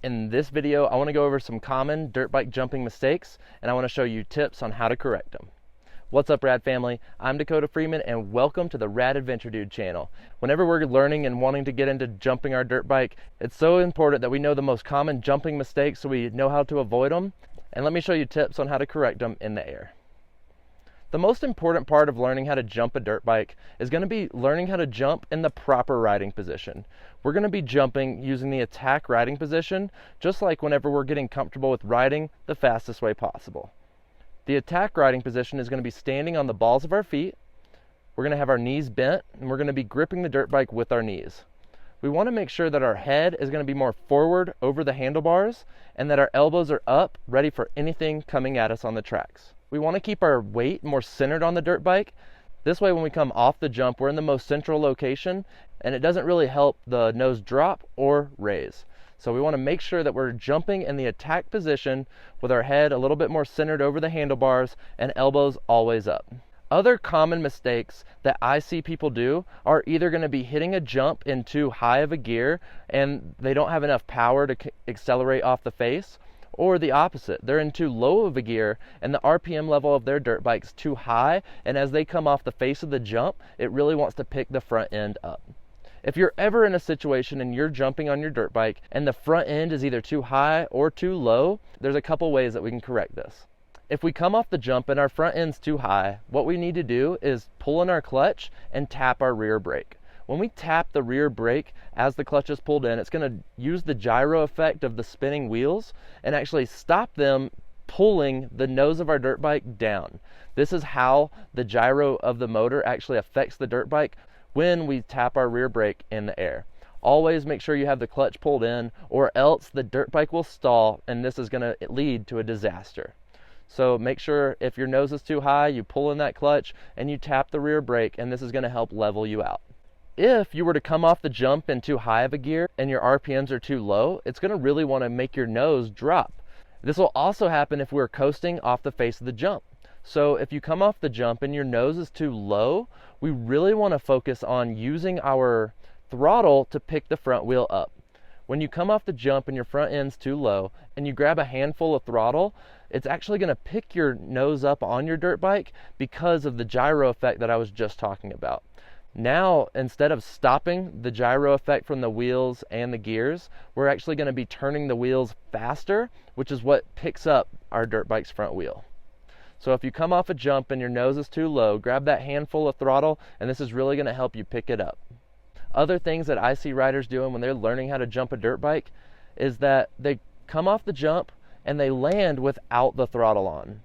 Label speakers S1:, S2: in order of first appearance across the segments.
S1: In this video, I want to go over some common dirt bike jumping mistakes, and I want to show you tips on how to correct them. What's up, Rad family? I'm Dakota Freeman, and welcome to the Rad Adventure Dude channel. Whenever we're learning and wanting to get into jumping our dirt bike, it's so important that we know the most common jumping mistakes so we know how to avoid them. And let me show you tips on how to correct them in the air. The most important part of learning how to jump a dirt bike is going to be learning how to jump in the proper riding position. We're going to be jumping using the attack riding position, just like whenever we're getting comfortable with riding the fastest way possible. The attack riding position is going to be standing on the balls of our feet. We're going to have our knees bent, and we're going to be gripping the dirt bike with our knees. We want to make sure that our head is going to be more forward over the handlebars and that our elbows are up, ready for anything coming at us on the tracks. We want to keep our weight more centered on the dirt bike. This way, when we come off the jump, we're in the most central location, and it doesn't really help the nose drop or raise. So we want to make sure that we're jumping in the attack position with our head a little bit more centered over the handlebars and elbows always up. Other common mistakes that I see people do are either going to be hitting a jump in too high of a gear and they don't have enough power to accelerate off the face, or the opposite. They're in too low of a gear and the RPM level of their dirt bike's too high, and as they come off the face of the jump, it really wants to pick the front end up. If you're ever in a situation and you're jumping on your dirt bike and the front end is either too high or too low, there's a couple ways that we can correct this. If we come off the jump and our front end's too high, what we need to do is pull in our clutch and tap our rear brake. When we tap the rear brake as the clutch is pulled in, it's going to use the gyro effect of the spinning wheels and actually stop them pulling the nose of our dirt bike down. This is how the gyro of the motor actually affects the dirt bike when we tap our rear brake in the air. Always make sure you have the clutch pulled in, or else the dirt bike will stall, and this is going to lead to a disaster. So make sure if your nose is too high, you pull in that clutch and you tap the rear brake, and this is going to help level you out. If you were to come off the jump in too high of a gear and your RPMs are too low, it's going to really want to make your nose drop. This will also happen if we're coasting off the face of the jump. So if you come off the jump and your nose is too low, we really want to focus on using our throttle to pick the front wheel up. When you come off the jump and your front end's too low and you grab a handful of throttle, it's actually going to pick your nose up on your dirt bike because of the gyro effect that I was just talking about. Now, instead of stopping the gyro effect from the wheels and the gears, we're actually going to be turning the wheels faster, which is what picks up our dirt bike's front wheel. So if you come off a jump and your nose is too low, grab that handful of throttle, and this is really going to help you pick it up. Other things that I see riders doing when they're learning how to jump a dirt bike is that they come off the jump and they land without the throttle on.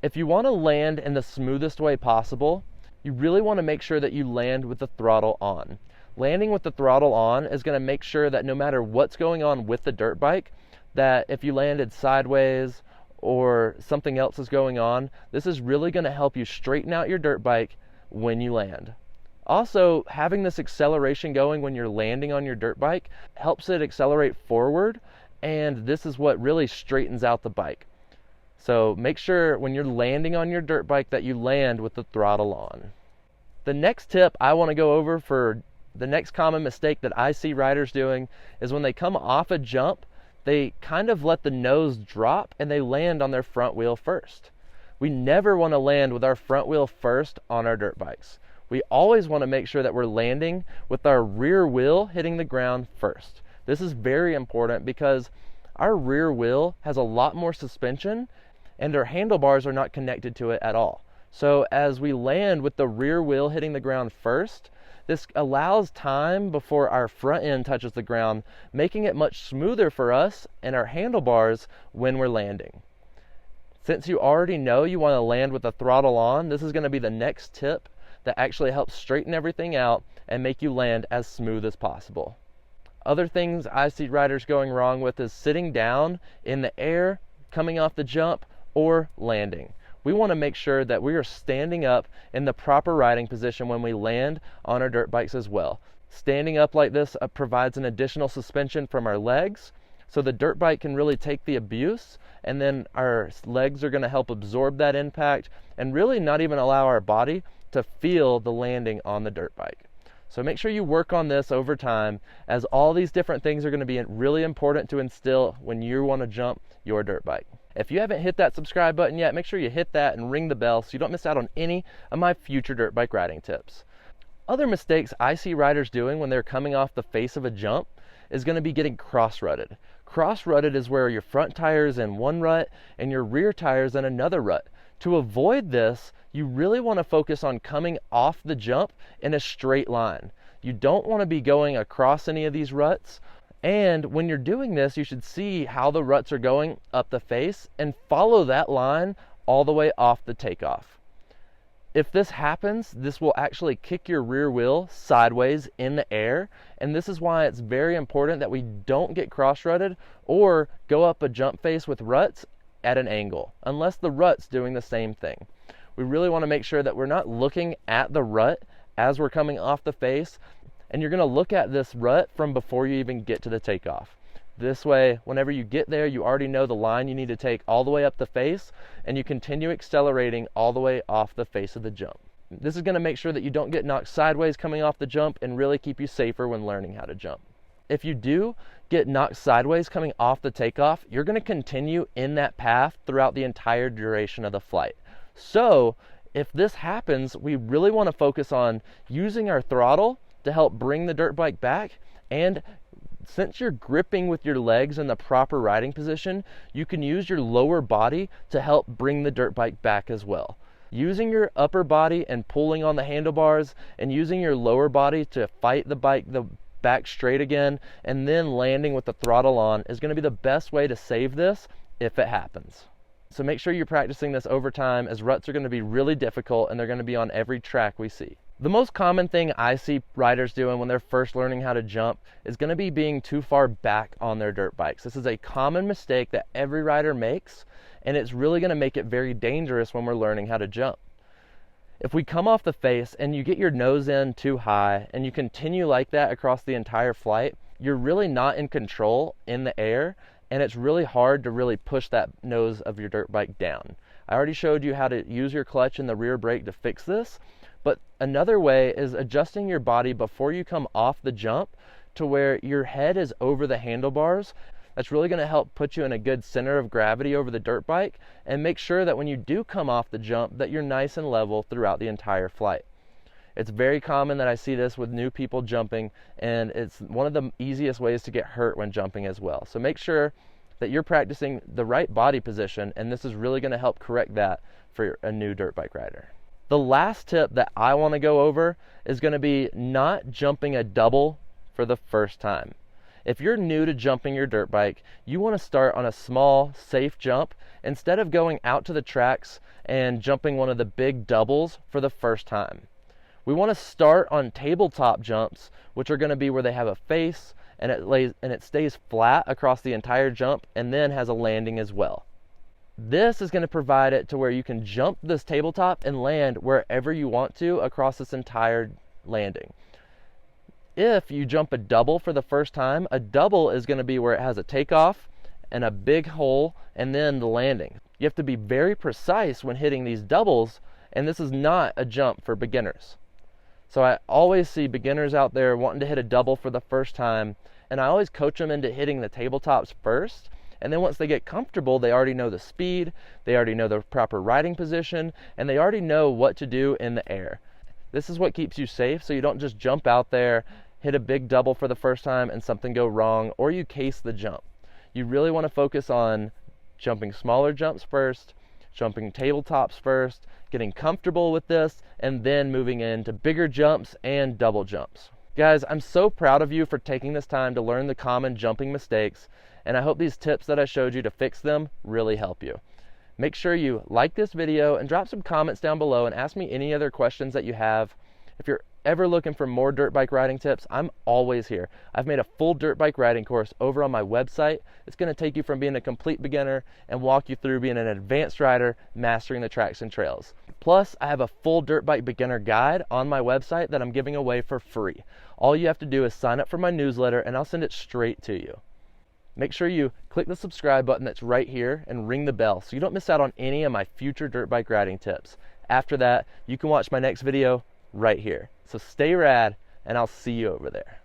S1: If you want to land in the smoothest way possible, you really want to make sure that you land with the throttle on. Landing with the throttle on is going to make sure that no matter what's going on with the dirt bike, that if you landed sideways or something else is going on, this is really going to help you straighten out your dirt bike when you land. Also, having this acceleration going when you're landing on your dirt bike helps it accelerate forward, and this is what really straightens out the bike. So make sure when you're landing on your dirt bike that you land with the throttle on. The next tip I want to go over for the next common mistake that I see riders doing is when they come off a jump, they kind of let the nose drop and they land on their front wheel first. We never want to land with our front wheel first on our dirt bikes. We always want to make sure that we're landing with our rear wheel hitting the ground first. This is very important because our rear wheel has a lot more suspension and our handlebars are not connected to it at all. So as we land with the rear wheel hitting the ground first, this allows time before our front end touches the ground, making it much smoother for us and our handlebars when we're landing. Since you already know you want to land with the throttle on, this is going to be the next tip that actually helps straighten everything out and make you land as smooth as possible. Other things I see riders going wrong with is sitting down in the air, coming off the jump, or landing. We want to make sure that we are standing up in the proper riding position when we land on our dirt bikes as well. Standing up like this provides an additional suspension from our legs, so the dirt bike can really take the abuse, and then our legs are going to help absorb that impact and really not even allow our body to feel the landing on the dirt bike. So make sure you work on this over time, as all these different things are going to be really important to instill when you want to jump your dirt bike. If you haven't hit that subscribe button yet, make sure you hit that and ring the bell so you don't miss out on any of my future dirt bike riding tips. Other mistakes I see riders doing when they're coming off the face of a jump is going to be getting cross-rutted. Cross-rutted is where your front tire is in one rut and your rear tire is in another rut. To avoid this, you really want to focus on coming off the jump in a straight line. You don't want to be going across any of these ruts. And when you're doing this, you should see how the ruts are going up the face and follow that line all the way off the takeoff. If this happens, this will actually kick your rear wheel sideways in the air, and this is why it's very important that we don't get cross-rutted or go up a jump face with ruts at an angle, unless the rut's doing the same thing. We really want to make sure that we're not looking at the rut as we're coming off the face, and you're going to look at this rut from before you even get to the takeoff. This way, whenever you get there, you already know the line you need to take all the way up the face, and you continue accelerating all the way off the face of the jump. This is going to make sure that you don't get knocked sideways coming off the jump and really keep you safer when learning how to jump. If you do get knocked sideways coming off the takeoff, you're going to continue in that path throughout the entire duration of the flight. So if this happens, we really want to focus on using our throttle to help bring the dirt bike back, and since you're gripping with your legs in the proper riding position, you can use your lower body to help bring the dirt bike back as well. Using your upper body and pulling on the handlebars and using your lower body to fight the bike back straight again, and then landing with the throttle on is going to be the best way to save this if it happens. So make sure you're practicing this over time, as ruts are going to be really difficult and they're going to be on every track we see. The most common thing I see riders doing when they're first learning how to jump is going to be being too far back on their dirt bikes. This is a common mistake that every rider makes, and it's really going to make it very dangerous when we're learning how to jump. If we come off the face and you get your nose in too high and you continue like that across the entire flight, you're really not in control in the air, and it's really hard to really push that nose of your dirt bike down. I already showed you how to use your clutch and the rear brake to fix this, but another way is adjusting your body before you come off the jump to where your head is over the handlebars. That's really going to help put you in a good center of gravity over the dirt bike and make sure that when you do come off the jump that you're nice and level throughout the entire flight. It's very common that I see this with new people jumping, and it's one of the easiest ways to get hurt when jumping as well. So make sure that you're practicing the right body position, and this is really going to help correct that for a new dirt bike rider. The last tip that I want to go over is going to be not jumping a double for the first time. If you're new to jumping your dirt bike, you want to start on a small, safe jump instead of going out to the tracks and jumping one of the big doubles for the first time. We want to start on tabletop jumps, which are going to be where they have a face and it stays flat across the entire jump and then has a landing as well. This is going to provide it to where you can jump this tabletop and land wherever you want to across this entire landing. If you jump a double for the first time, a double is going to be where it has a takeoff and a big hole and then the landing. You have to be very precise when hitting these doubles, and this is not a jump for beginners. So I always see beginners out there wanting to hit a double for the first time, and I always coach them into hitting the tabletops first. And then once they get comfortable, they already know the speed, they already know the proper riding position, and they already know what to do in the air. This is what keeps you safe, so you don't just jump out there, hit a big double for the first time and something go wrong, or you case the jump. You really want to focus on jumping smaller jumps first, jumping tabletops first, getting comfortable with this, and then moving into bigger jumps and double jumps. Guys, I'm so proud of you for taking this time to learn the common jumping mistakes, and I hope these tips that I showed you to fix them really help you. Make sure you like this video and drop some comments down below and ask me any other questions that you have. If you're ever looking for more dirt bike riding tips, I'm always here. I've made a full dirt bike riding course over on my website. It's going to take you from being a complete beginner and walk you through being an advanced rider, mastering the tracks and trails. Plus, I have a full dirt bike beginner guide on my website that I'm giving away for free. All you have to do is sign up for my newsletter and I'll send it straight to you. Make sure you click the subscribe button that's right here and ring the bell so you don't miss out on any of my future dirt bike riding tips. After that, you can watch my next video right here. So stay rad, and I'll see you over there.